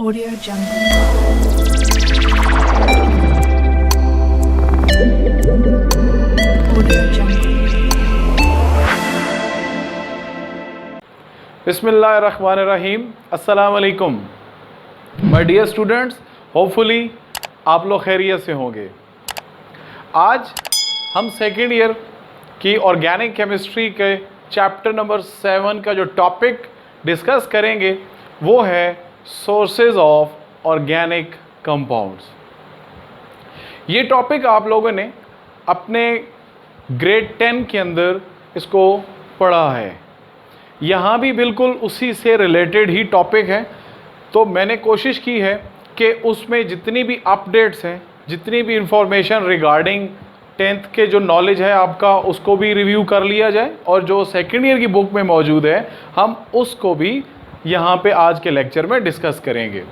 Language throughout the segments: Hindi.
Audio Jungle. Audio Jungle. बिस्मिल्लाहिर्रहमानिर्रहीम। अस्सलाम वालेकुम माय डियर स्टूडेंट्स, होपफुली आप लोग खैरियत से होंगे। आज हम सेकेंड ईयर की ऑर्गेनिक केमिस्ट्री के चैप्टर नंबर 7 का जो टॉपिक डिस्कस करेंगे वो है सोर्सेज ऑफ ऑर्गेनिक कंपाउंड्स। ये टॉपिक आप लोगों ने अपने ग्रेड 10 के अंदर इसको पढ़ा है। यहाँ भी बिल्कुल उसी से रिलेटेड ही टॉपिक है, तो मैंने कोशिश की है कि उसमें जितनी भी अपडेट्स हैं, जितनी भी इंफॉर्मेशन रिगार्डिंग 10th के जो नॉलेज है आपका, उसको भी रिव्यू कर लिया जाए और जो सेकेंड ईयर की बुक में मौजूद है हम उसको भी यहाँ पे आज के लेक्चर में डिस्कस करेंगे।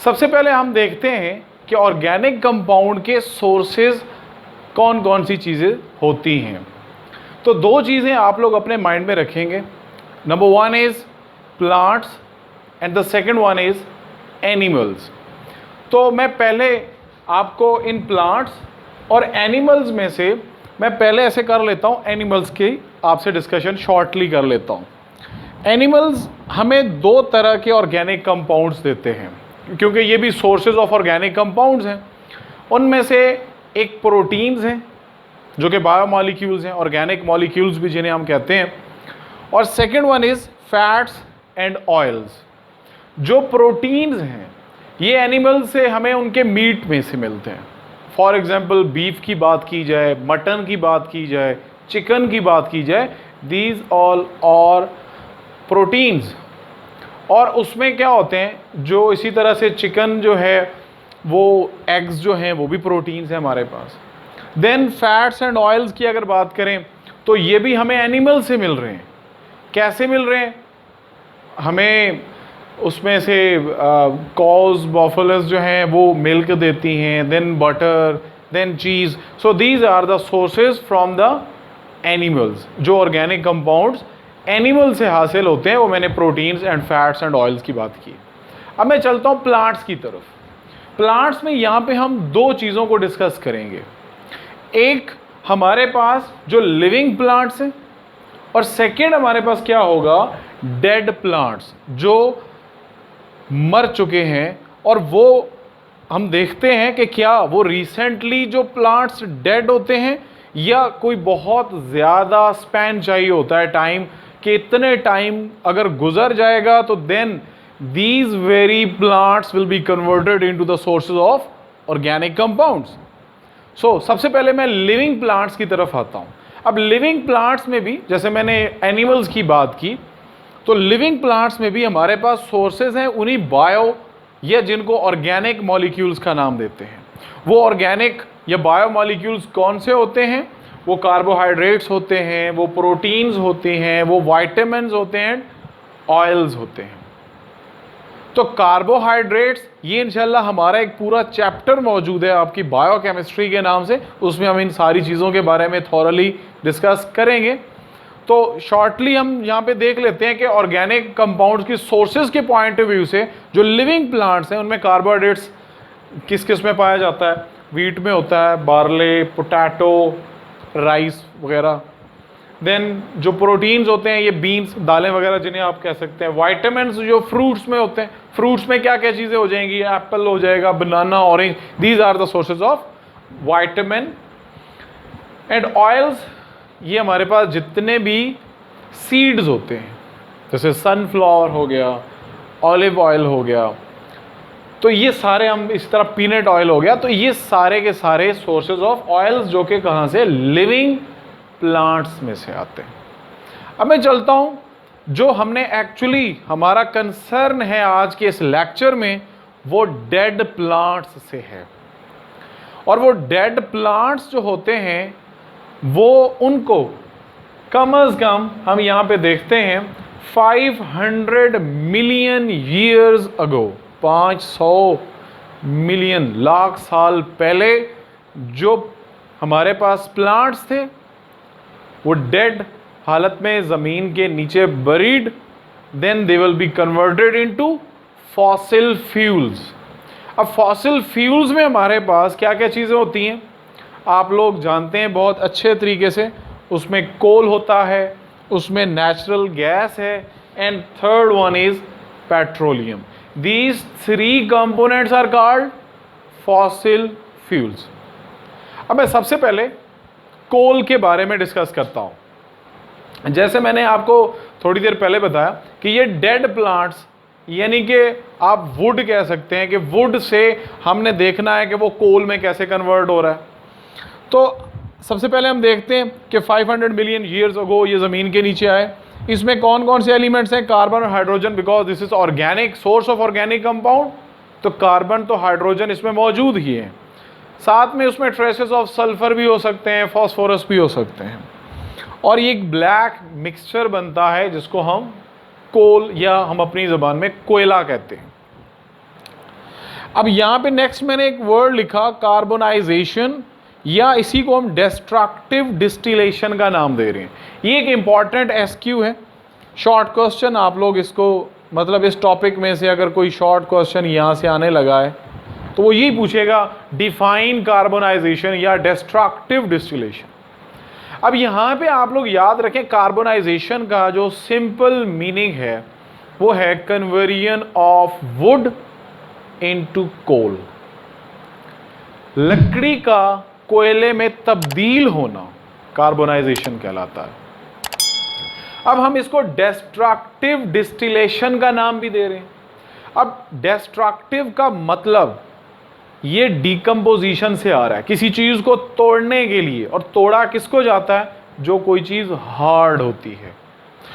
सबसे पहले हम देखते हैं कि ऑर्गेनिक कंपाउंड के सोर्सेज कौन कौन सी चीज़ें होती हैं। तो दो चीज़ें आप लोग अपने माइंड में रखेंगे। Number 1 is plants and the second one is animals. तो मैं पहले आपको इन प्लांट्स और एनिमल्स में से मैं पहले ऐसे कर लेता हूँ, एनिमल्स की आपसे डिस्कशन शॉर्टली कर लेता हूँ। एनिमल्स हमें दो तरह के ऑर्गेनिक कंपाउंड्स देते हैं, क्योंकि ये भी सोर्सेज ऑफ ऑर्गेनिक कंपाउंड्स हैं। उनमें से एक प्रोटीन्स हैं जो कि बायोमॉलिक्यूल्स हैं, ऑर्गेनिक मॉलिक्यूल्स भी जिन्हें हम कहते हैं, और second one is fats and oils. जो प्रोटीन्स हैं ये एनिमल से हमें उनके मीट में से मिलते हैं। फॉर एग्जांपल बीफ की बात की जाए, मटन की बात की जाए, चिकन की बात की जाए, दीज ऑल और प्रोटीन्स। और उसमें क्या होते हैं, जो इसी तरह से चिकन जो है वो एग्स जो हैं वो भी प्रोटीन्स हैं हमारे पास। देन फैट्स एंड ऑयल्स की अगर बात करें तो ये भी हमें एनिमल से मिल रहे हैं। कैसे मिल रहे हैं हमें? उसमें से कॉज बफेलोस जो हैं वो मिल्क देती हैं, then butter, then cheese. So these are the sources from the animals. जो ऑर्गेनिक कंपाउंड्स एनिमल से हासिल होते हैं वो मैंने proteins and fats and oils की बात की। अब मैं चलता हूँ प्लांट्स की तरफ। प्लांट्स में यहाँ पे हम दो चीज़ों को डिस्कस करेंगे। एक हमारे पास जो लिविंग प्लांट्स हैं, और सेकेंड हमारे पास क्या होगा, डेड प्लांट्स जो मर चुके हैं। और वो हम देखते हैं कि क्या वो रिसेंटली जो प्लांट्स डेड होते हैं या कोई बहुत ज़्यादा स्पैन चाहिए होता है टाइम, कि इतने टाइम अगर गुजर जाएगा तो then these very plants will be converted into the sources of organic compounds. So सबसे पहले मैं लिविंग प्लांट्स की तरफ आता हूँ। अब लिविंग प्लांट्स में भी जैसे मैंने एनिमल्स की बात की, तो लिविंग प्लांट्स में भी हमारे पास सोर्सेज हैं उन्हीं बायो या जिनको ऑर्गेनिक मॉलिक्यूल्स का नाम देते हैं। वो ऑर्गेनिक या बायो मॉलिक्यूल्स कौन से होते हैं? वो कार्बोहाइड्रेट्स होते हैं, वो प्रोटीन्स होते हैं, वो वाइटामिन्स होते हैं, ऑयल्स होते हैं। तो कार्बोहाइड्रेट्स ये इंशाल्लाह हमारा एक पूरा चैप्टर मौजूद है आपकी बायोकेमिस्ट्री के नाम से, उसमें हम इन सारी चीज़ों के बारे में थॉरली डिस्कस करेंगे। तो शॉर्टली हम यहाँ पे देख लेते हैं कि ऑर्गेनिक कंपाउंड्स की सोर्सेज के पॉइंट ऑफ व्यू से जो लिविंग प्लांट्स हैं उनमें कार्बोहाइड्रेट्स किस किस में पाया जाता है। वीट में होता है, बार्ले, पोटैटो, राइस वगैरह। देन जो प्रोटीन्स होते हैं ये बीन्स, दालें वगैरह जिन्हें आप कह सकते हैं। वाइटामिन्स जो फ्रूट्स में होते हैं, फ्रूट्स में क्या क्या चीज़ें हो जाएंगी, एप्पल हो जाएगा, banana, orange, these are the sources of vitamin. And oils ये हमारे पास जितने भी सीड्स होते हैं, जैसे सनफ्लावर हो गया, ऑलिव ऑयल हो गया, तो ये सारे हम इस तरह पीनट ऑयल हो गया, तो ये सारे के सारे सोर्सेज ऑफ ऑयल्स जो कि कहाँ से, लिविंग प्लांट्स में से आते हैं। अब मैं चलता हूँ, जो हमने एक्चुअली हमारा कंसर्न है आज के इस लेक्चर में वो डेड प्लांट्स से है। और वो डेड प्लांट्स जो होते हैं वो उनको कम अज़ कम हम यहाँ पे देखते हैं 500 million years ago, 500 million lakh साल पहले जो हमारे पास प्लांट्स थे वो डेड हालत में ज़मीन के नीचे buried, then they will be converted into fossil fuels. अब फॉसिल फ्यूल्स में हमारे पास क्या क्या चीज़ें होती हैं आप लोग जानते हैं बहुत अच्छे तरीके से। उसमें कोल होता है, उसमें नेचुरल गैस है, and third one is petroleum. These three components are called fossil fuels. अब मैं सबसे पहले कोल के बारे में डिस्कस करता हूँ। जैसे मैंने आपको थोड़ी देर पहले बताया कि ये डेड प्लांट्स, यानी कि आप वुड कह सकते हैं कि वुड से हमने देखना है कि वो कोल में कैसे कन्वर्ट हो रहा है। तो सबसे पहले हम देखते हैं कि 500 मिलियन ईयर्स अगो ये ज़मीन के नीचे आए। इसमें कौन कौन से एलिमेंट्स हैं? कार्बन और hydrogen, because this is organic source of organic compound. तो कार्बन तो हाइड्रोजन इसमें मौजूद ही है। साथ में उसमें ट्रेसेस ऑफ सल्फर भी हो सकते हैं, फॉस्फोरस भी हो सकते हैं, और ये एक ब्लैक मिक्सचर बनता है जिसको हम कोल या हम अपनी ज़बान में कोयला कहते हैं। अब यहाँ पे नेक्स्ट मैंने एक वर्ड लिखा कार्बोनाइजेशन, या इसी को हम डिस्ट्रक्टिव डिस्टिलेशन का नाम दे रहे हैं। ये एक इम्पॉर्टेंट एसक्यू है, शॉर्ट क्वेश्चन। आप लोग इसको मतलब इस टॉपिक में से अगर कोई शॉर्ट क्वेश्चन यहाँ से आने लगा है तो वो यही पूछेगा डिफाइन कार्बोनाइजेशन या डिस्ट्रक्टिव डिस्टिलेशन। अब यहाँ पे आप लोग याद रखें कार्बोनाइजेशन का जो सिंपल मीनिंग है वो है conversion of wood into coal. लकड़ी का कोयले में तब्दील होना कार्बोनाइजेशन कहलाता है। अब हम इसको डिस्ट्रक्टिव डिस्टिलेशन का नाम भी दे रहे हैं। अब डिस्ट्रक्टिव का मतलब ये डिकम्पोजिशन से आ रहा है, किसी चीज़ को तोड़ने के लिए, और तोड़ा किसको जाता है? जो कोई चीज़ हार्ड होती है।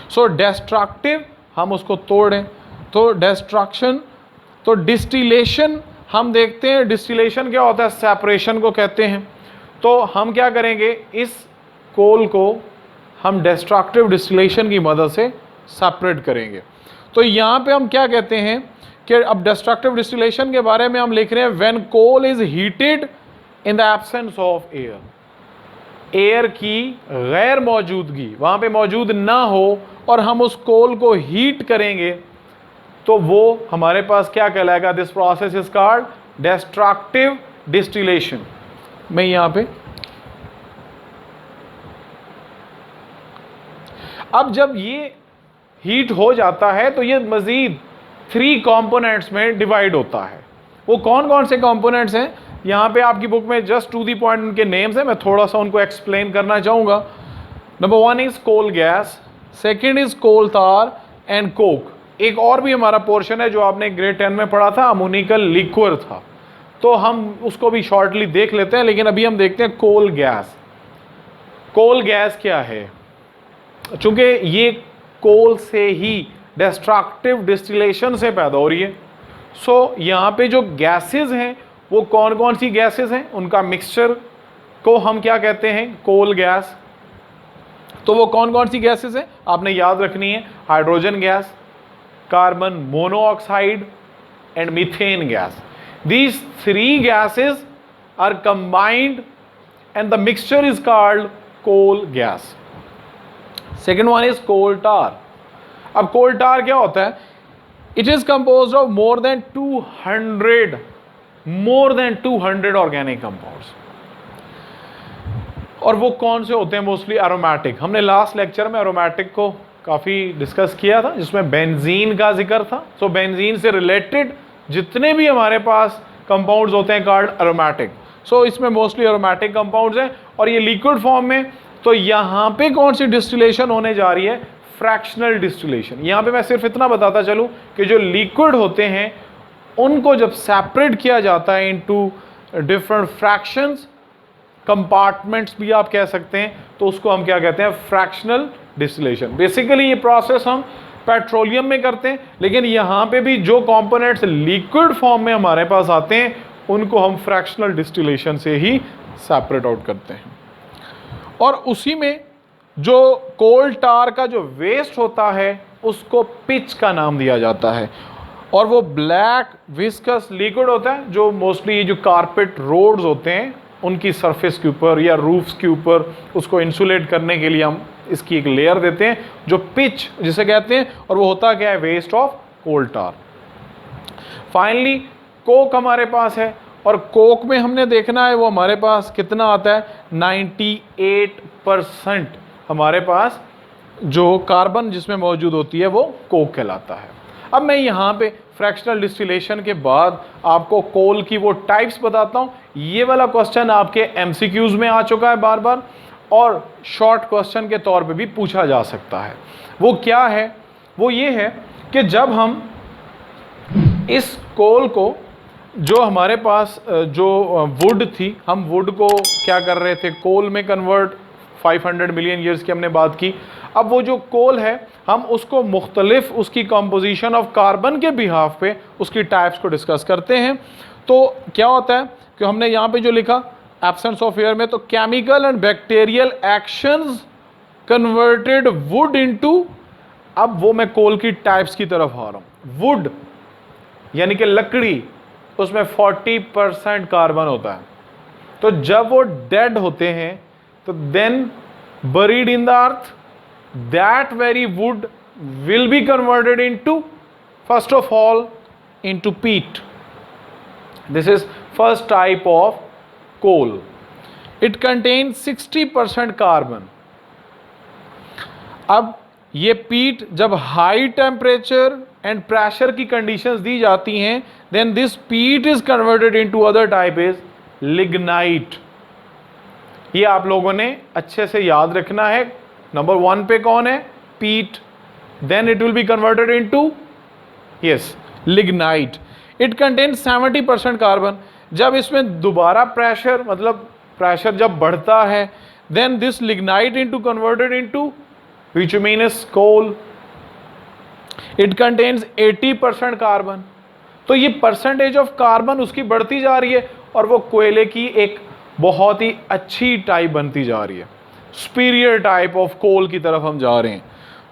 सो डिस्ट्रक्टिव हम उसको तोड़ें तो डिस्ट्रक्शन। तो डिस्टिलेशन हम देखते हैं, डिस्टिलेशन क्या होता है? सेपरेशन को कहते हैं। तो हम क्या करेंगे, इस कोल को हम डिस्ट्रक्टिव डिस्टिलेशन की मदद से सेपरेट करेंगे। तो यहाँ पे हम क्या कहते हैं कि अब डिस्ट्रक्टिव डिस्टिलेशन के बारे में हम लिख रहे हैं when coal is heated in the absence of air. Air की गैर मौजूदगी, वहाँ पे मौजूद ना हो, और हम उस कोल को हीट करेंगे तो वो हमारे पास क्या कहलाएगा? This process is called destructive distillation. मैं यहाँ पे अब जब ये हीट हो जाता है तो ये मज़ीद 3 कंपोनेंट्स में डिवाइड होता है। वो कौन कौन से कंपोनेंट्स हैं? यहाँ पे आपकी बुक में जस्ट टू दी पॉइंट उनके नेम्स हैं, मैं थोड़ा सा उनको एक्सप्लेन करना चाहूँगा। Number 1 is coal gas, second is coal tar and Coke. एक और भी हमारा पोर्शन है जो आपने ग्रेड 10 में पढ़ा था, अमोनिकल लिक्विड था, तो हम उसको भी शॉर्टली देख लेते हैं। लेकिन अभी हम देखते हैं कोल गैस। कोल गैस क्या है? चूँकि ये कोल से ही डिस्ट्रक्टिव डिस्टिलेशन से पैदा हो रही है, सो यहाँ पे जो गैसेस हैं वो कौन कौन सी गैसेस हैं, उनका मिक्सचर को हम क्या कहते हैं? Coal gas. तो वो कौन कौन सी गैसेस हैं आपने याद रखनी है? Hydrogen gas, carbon monoxide and methane gas. These 3 gases are combined and the mixture is called coal gas. Second one is coal tar. अब coal tar क्या होता है? It is composed of more than 200 organic compounds. और वो कौन से होते हैं? Mostly aromatic. हमने लास्ट लेक्चर में एरोमेटिक को काफ़ी डिस्कस किया था जिसमें बेंजीन का जिक्र था। सो बेंजीन से रिलेटेड जितने भी हमारे पास कंपाउंड्स होते हैं कॉल्ड एरोमेटिक। सो इसमें मोस्टली एरोमेटिक कंपाउंड्स हैं और ये लिक्विड फॉर्म में। तो यहाँ पे कौन सी डिस्टिलेशन होने जा रही है? Fractional distillation. यहाँ पे मैं सिर्फ इतना बताता चलूँ कि जो लिक्विड होते हैं उनको जब सेपरेट किया जाता है इनटू डिफरेंट फ्रैक्शंस, कंपार्टमेंट्स भी आप कह सकते हैं, तो उसको हम क्या कहते हैं? Fractional distillation. बेसिकली ये प्रोसेस हम पेट्रोलियम में करते हैं, लेकिन यहाँ पे भी जो कंपोनेंट्स लिक्विड फॉर्म में हमारे पास आते हैं उनको हम फ्रैक्शनल डिस्टिलेशन से ही सेपरेट आउट करते हैं। और उसी में जो कोल टार का जो वेस्ट होता है उसको पिच का नाम दिया जाता है, और वो ब्लैक विस्कस लिक्विड होता है जो मोस्टली जो कारपेट रोड्स होते हैं उनकी सरफेस के ऊपर या रूफ्स के ऊपर उसको इंसुलेट करने के लिए हम इसकी एक लेयर देते हैं जो पिच जिसे कहते हैं, और वो होता क्या है? Waste of coal tar. Finally coke हमारे पास है, और कोक में हमने देखना है वो हमारे पास कितना आता है, 98% हमारे पास जो कार्बन जिसमें मौजूद होती है वो कोक कहलाता है। अब मैं यहाँ पे फ्रैक्शनल डिस्टिलेशन के बाद आपको कोल की वो टाइप्स बताता हूँ। ये वाला क्वेश्चन आपके एमसीक्यूज में आ चुका है बार बार, और शॉर्ट क्वेश्चन के तौर पे भी पूछा जा सकता है। वो क्या है, वो ये है कि जब हम इस कोल को, जो हमारे पास जो वुड थी, हम वुड को क्या कर रहे थे, कोल में कन्वर्ट 500 मिलियन ईयर्स की हमने बात की। अब वो जो कोल है हम उसको मुख्तलिफ उसकी कंपोजिशन ऑफ कार्बन के बिहाफ पे उसकी टाइप्स को डिस्कस करते हैं। तो क्या होता है कि हमने यहाँ पे जो लिखा एब्सेंस ऑफ एयर में, तो chemical and bacterial actions converted would into, अब वो मैं कोल की टाइप्स की तरफ आ रहा हूँ। वुड यानी कि लकड़ी, उसमें 40% कार्बन होता है। तो जब वो डेड होते हैं तो then buried in the earth, that very wood will be converted into, first of all, into peat. This is first type of coal. It contains 60% carbon. अब ये पीट जब हाई टेम्परेचर एंड प्रेशर की कंडीशंस दी जाती हैं, देन दिस पीट is converted into other type is lignite. ये आप लोगों ने अच्छे से याद रखना है। नंबर 1 पे कौन है, peat, then it will be converted into yes lignite. It contains 70% carbon. जब इसमें दोबारा प्रेशर, मतलब प्रेशर जब बढ़ता है, then this lignite into converted into bituminous coal. It contains 80% carbon. तो ये परसेंटेज ऑफ कार्बन उसकी बढ़ती जा रही है और वो कोयले की एक बहुत ही अच्छी टाइप बनती जा रही है, सुपीरियर टाइप ऑफ कोल की तरफ हम जा रहे हैं।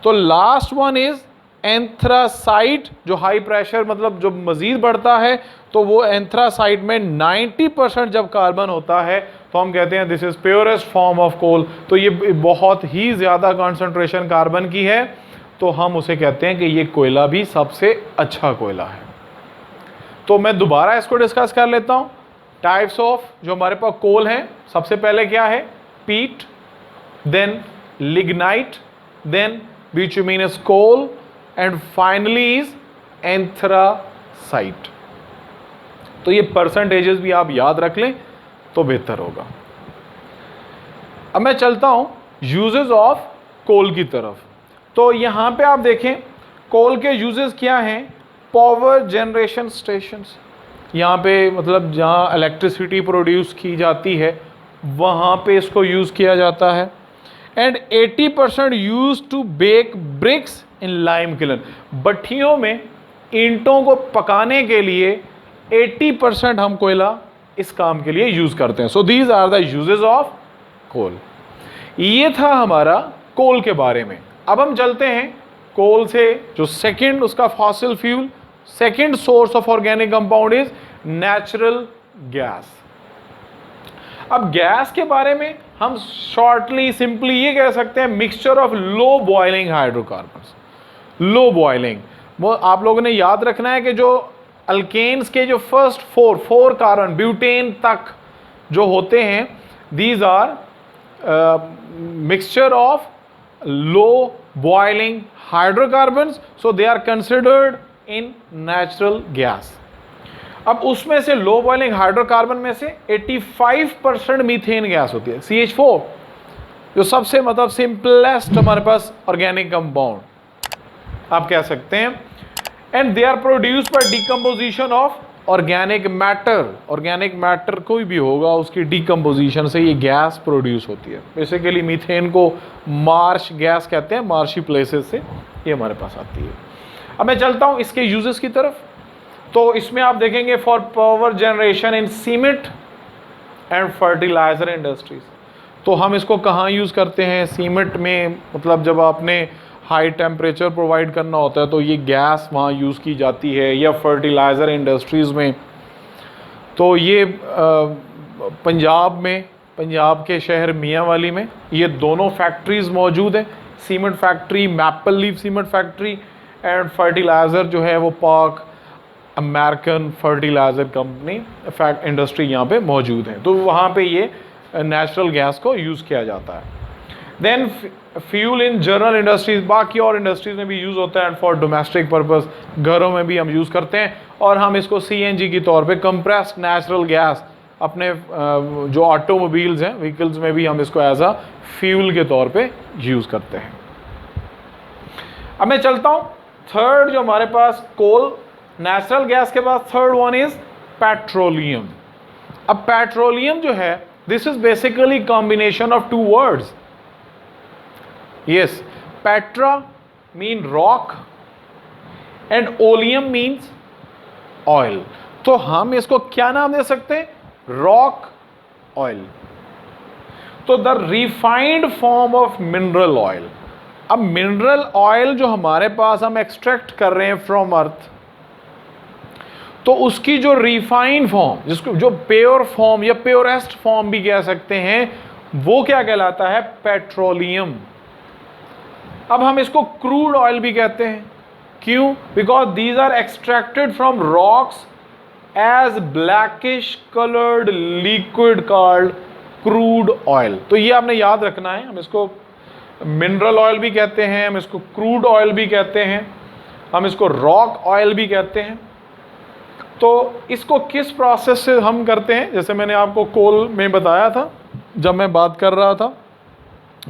तो लास्ट वन इज एंथ्रासाइट, जो हाई प्रेशर मतलब जो मजीद बढ़ता है, तो वो एंथ्रासाइट में 90% जब कार्बन होता है तो हम कहते हैं this is purest form of coal. तो ये बहुत ही ज़्यादा कॉन्सेंट्रेशन कार्बन की है, तो हम उसे कहते हैं कि ये कोयला भी सबसे अच्छा कोयला है। तो मैं दोबारा इसको डिस्कस कर लेता हूँ। टाइप्स ऑफ जो हमारे पास कोल हैं, सबसे पहले क्या है, peat, then lignite, then bituminous coal, and finally is anthracite. तो ये परसेंटेजेस भी आप याद रख लें तो बेहतर होगा। अब मैं चलता हूं यूजेस ऑफ कोल की तरफ। तो यहां पे आप देखें कोल के यूजेस क्या हैं। पावर जनरेशन स्टेशंस, यहाँ पे मतलब जहाँ इलेक्ट्रिसिटी प्रोड्यूस की जाती है वहाँ पे इसको यूज़ किया जाता है। And 80% use to bake bricks in lime kiln. भट्ठियों में ईंटों को पकाने के लिए 80% हम कोयला इस काम के लिए यूज़ करते हैं। So these are the uses of coal. ये था हमारा कोल के बारे में। अब हम चलते हैं कोल से जो सेकंड उसका fossil fuel, second source of organic compound is natural gas. अब गैस के बारे में हम शॉर्टली सिंपली ये कह सकते हैं mixture of low boiling hydrocarbons. Low boiling, वो आप लोगों ने याद रखना है कि जो अल्केन्स के जो फर्स्ट फोर कार्बन ब्यूटेन तक जो होते हैं, these are mixture of low boiling hydrocarbons, so they are considered in natural gas. अब उसमें से लो बॉइलिंग हाइड्रोकार्बन में से 85% मीथेन गैस होती है, CH4, जो सबसे मतलब सिंपलेस्ट हमारे पास ऑर्गेनिक कंपाउंड आप कह सकते हैं। And they are produce by decomposition of organic matter. Organic matter कोई भी होगा उसकी डिकम्पोजिशन से ये गैस प्रोड्यूस होती है। बेसिकली मीथेन को मार्श गैस कहते हैं, मार्शी प्लेसेस से ये हमारे पास आती है। अब मैं चलता हूँ इसके यूजेस की तरफ। तो इसमें आप देखेंगे for power generation in cement and fertilizer industries. तो हम इसको कहाँ यूज़ करते हैं, सीमेंट में, मतलब जब आपने हाई टेम्परेचर प्रोवाइड करना होता है तो ये गैस वहाँ यूज़ की जाती है, या फर्टिलाइज़र इंडस्ट्रीज़ में। तो ये पंजाब में, पंजाब के शहर मियांवाली में ये दोनों फैक्ट्रीज़ मौजूद हैं, cement factory, maple leaf cement factory, and fertiliser जो है वो पाक American fertiliser company fact industry यहाँ पे मौजूद है, तो वहाँ पे ये नेचुरल गैस को यूज़ किया जाता है। Then fuel in general industries, बाकी और इंडस्ट्रीज में भी यूज़ होता है, एंड फॉर डोमेस्टिक पर्पस घरों में भी हम यूज़ करते हैं, और हम इसको सीएनजी की तौर पे कंप्रेस्ड नेचुरल गैस अपने जो ऑटोमोबाइल्स हैं, व्हीकल्स में भी हम इसको एज अ फ्यूल के तौर पे यूज़ करते हैं। अब मैं चलता हूँ थर्ड जो हमारे पास कोल नेचुरल गैस के बाद थर्ड वन इज पेट्रोलियम। अब पेट्रोलियम जो है this is basically combination of two words. Yes, petra mean rock and oleum means oil, तो हम इसको क्या नाम दे सकते हैं? Rock oil. तो the refined form of mineral oil. अब मिनरल ऑयल जो हमारे पास हम एक्सट्रैक्ट कर रहे हैं फ्रॉम अर्थ, तो उसकी जो रिफाइंड फॉर्म, जिसको जो प्योर फॉर्म या प्योरेस्ट फॉर्म भी कह सकते हैं, वो क्या कहलाता है? पेट्रोलियम। अब हम इसको क्रूड ऑयल भी कहते हैं। क्यों? Because these are extracted from rocks as blackish coloured liquid called crude oil. तो ये आपने याद रखना है, हम इसको मिनरल ऑयल भी कहते हैं, हम इसको क्रूड ऑयल भी कहते हैं, हम इसको रॉक ऑयल भी कहते हैं। तो इसको किस प्रोसेस से हम करते हैं? जैसे मैंने आपको कोल में बताया था, जब मैं बात कर रहा था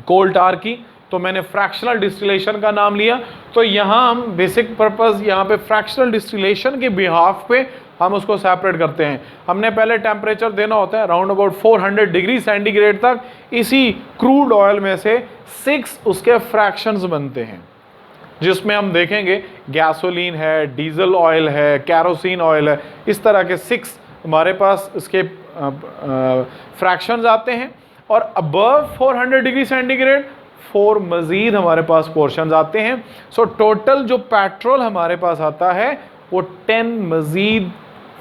कोल टार की, तो मैंने फ्रैक्शनल डिस्टिलेशन का नाम लिया। तो यहाँ हम बेसिक पर्पस यहाँ पे फ्रैक्शनल डिस्टिलेशन के बिहाफ पे हम उसको सेपरेट करते हैं। हमने पहले टेम्परेचर देना होता है अराउंड अबाउट 400 डिग्री सेंटीग्रेड तक। इसी क्रूड ऑयल में से 6 उसके फ्रैक्शंस बनते हैं, जिसमें हम देखेंगे गैसोलीन है, डीजल ऑयल है, कैरोसिन ऑयल है, इस तरह के 6 हमारे पास इसके फ्रैक्शंस आते हैं। और अबव 400 डिग्री सेंटीग्रेड 4 मज़ीद हमारे पास पोर्शंस आते हैं। सो टोटल जो पेट्रोल हमारे पास आता है वो 10 मज़ीद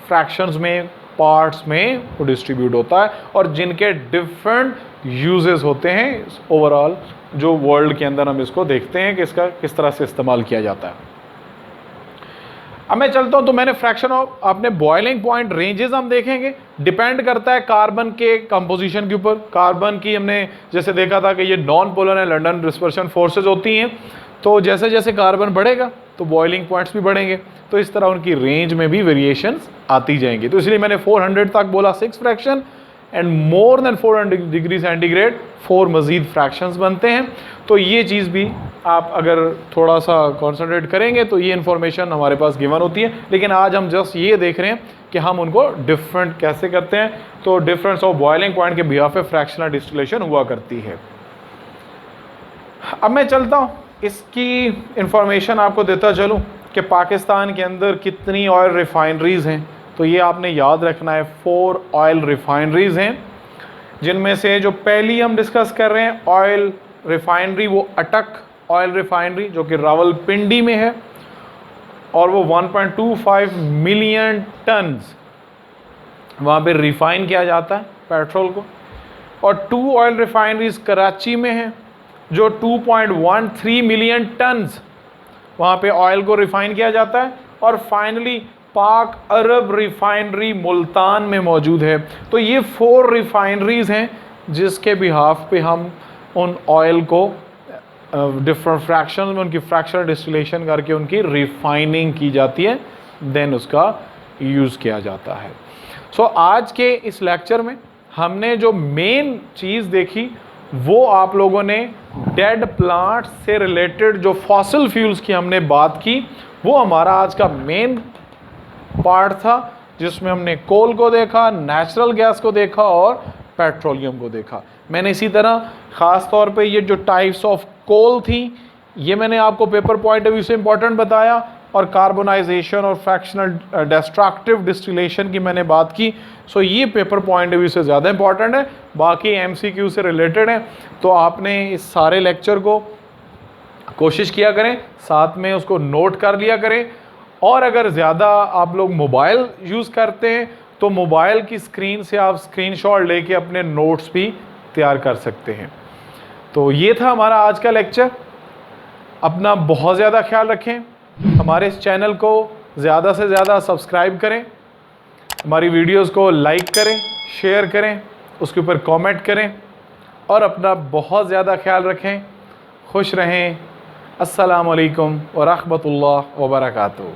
फ्रैक्शंस में, पार्ट्स में वो डिस्ट्रीब्यूट होता है, और जिनके डिफरेंट यूजेस होते हैं ओवरऑल जो वर्ल्ड के अंदर हम इसको देखते हैं कि इसका किस तरह से इस्तेमाल किया जाता है। अब मैं चलता हूं, तो मैंने फ्रैक्शन ऑफ अपने बॉइलिंग पॉइंट रेंजेस हम देखेंगे, डिपेंड करता है कार्बन के कंपोजिशन के ऊपर। कार्बन की हमने जैसे देखा था कि ये नॉन पोलर है, लंडन डिस्पर्शन फोर्सेज होती हैं, तो जैसे जैसे कार्बन बढ़ेगा तो बॉइलिंग पॉइंट्स भी बढ़ेंगे, तो इस तरह उनकी रेंज में भी वेरिएशंस आती जाएंगी। तो इसलिए मैंने 400 तक बोला 6 fraction, and more than 400 degree centigrade 4 मज़ीद फ्रैक्शंस बनते हैं। तो ये चीज़ भी आप अगर थोड़ा सा कॉन्सेंट्रेट करेंगे तो ये इन्फॉर्मेशन हमारे पास गिवन होती है, लेकिन आज हम जस्ट ये देख रहे हैं कि हम उनको डिफरेंट कैसे करते हैं। तो डिफरेंस ऑफ बॉइलिंग पॉइंट के बिहाफ पे फ्रैक्शनल डिस्टिलेशन हुआ करती है। अब मैं चलता हूँ, इसकी इंफॉर्मेशन आपको देता चलूँ कि पाकिस्तान के अंदर कितनी ऑयल रिफाइनरीज़ हैं। तो ये आपने याद रखना है, 4 ऑयल रिफाइनरीज़ हैं, जिनमें से जो पहली हम डिस्कस कर रहे हैं ऑयल रिफाइनरी, वो अटक ऑयल रिफाइनरी जो कि रावलपिंडी में है, और वो 1.25 मिलियन टन्स वहाँ पे रिफाइन किया जाता है पेट्रोल को। और 2 ऑयल रिफाइनरीज कराची में हैं जो 2.13 मिलियन टन्स वहाँ पे ऑयल को रिफाइन किया जाता है। और फाइनली पाक अरब रिफाइनरी मुल्तान में मौजूद है। तो ये 4 रिफाइनरीज हैं जिसके बिहाफ पे हम उन ऑयल को डिफरेंट फ्रैक्शन में उनकी फ्रैक्शनल डिस्टिलेशन करके उनकी रिफाइनिंग की जाती है, देन उसका यूज़ किया जाता है। सो आज के इस लेक्चर में हमने जो मेन चीज़ देखी वो आप लोगों ने डेड प्लांट से रिलेटेड जो फॉसिल फ्यूल्स की हमने बात की, वो हमारा आज का मेन पार्ट था, जिसमें हमने कोल को देखा, नेचुरल गैस को देखा और पेट्रोलियम को देखा। मैंने इसी तरह ख़ास तौर पे ये जो टाइप्स ऑफ कोल थी ये मैंने आपको पेपर पॉइंट ऑफ व्यू से इम्पोर्टेंट बताया, और कार्बोनाइजेशन और फ्रैक्शनल डिस्ट्रक्टिव डिस्टिलेशन की मैंने बात की। सो ये पेपर पॉइंट ऑफ व्यू से ज़्यादा इंपॉर्टेंट है, बाकी MCQ से रिलेटेड है। तो आपने इस सारे लेक्चर को कोशिश किया करें, साथ में उसको नोट कर लिया करें, और अगर ज़्यादा आप लोग मोबाइल यूज़ करते हैं तो मोबाइल की स्क्रीन से आप स्क्रीनशॉट लेके अपने नोट्स भी तैयार कर सकते हैं। तो ये था हमारा आज का लेक्चर। अपना बहुत ज़्यादा ख्याल रखें, हमारे इस चैनल को ज़्यादा से ज़्यादा सब्सक्राइब करें, हमारी वीडियोस को लाइक करें, शेयर करें, उसके ऊपर कमेंट करें और अपना बहुत ज़्यादा ख्याल रखें। खुश रहें। अस्सलामु अलैकुम व रहमतुल्लाह व बरकातुहू।